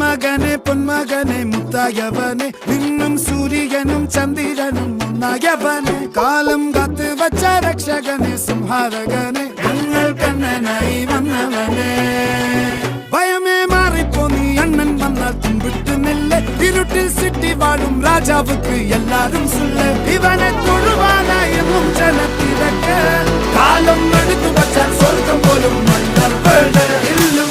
മകനെ പൊന്മകനെ മുത്തായവനെ നിന്നും സൂര്യനും ചന്ദ്രനും ഒന്നായവനെ കാലം കാത്ത് വച്ച രക്ഷകനെ സംഹാരകനെ ഞങ്ങൾ കണ്ണനായി വന്നവനെ ഭയമേ മാറിപ്പോ നീ അണ്ണൻ വന്നാൽ തുമ്പിട്ട് നില്ല ഇരുട്ടിൽ സിറ്റി വാഴും രാജാവുക്ക് എല്ലാരും സുല്ല ഇവനെ തൊഴുവാനായി എന്നും ജനത്തിരക്ക് കാലം എടുത്തു വച്ചാൽ സ്വർഗം പോലും മണ്ണൽ ഇല്ലു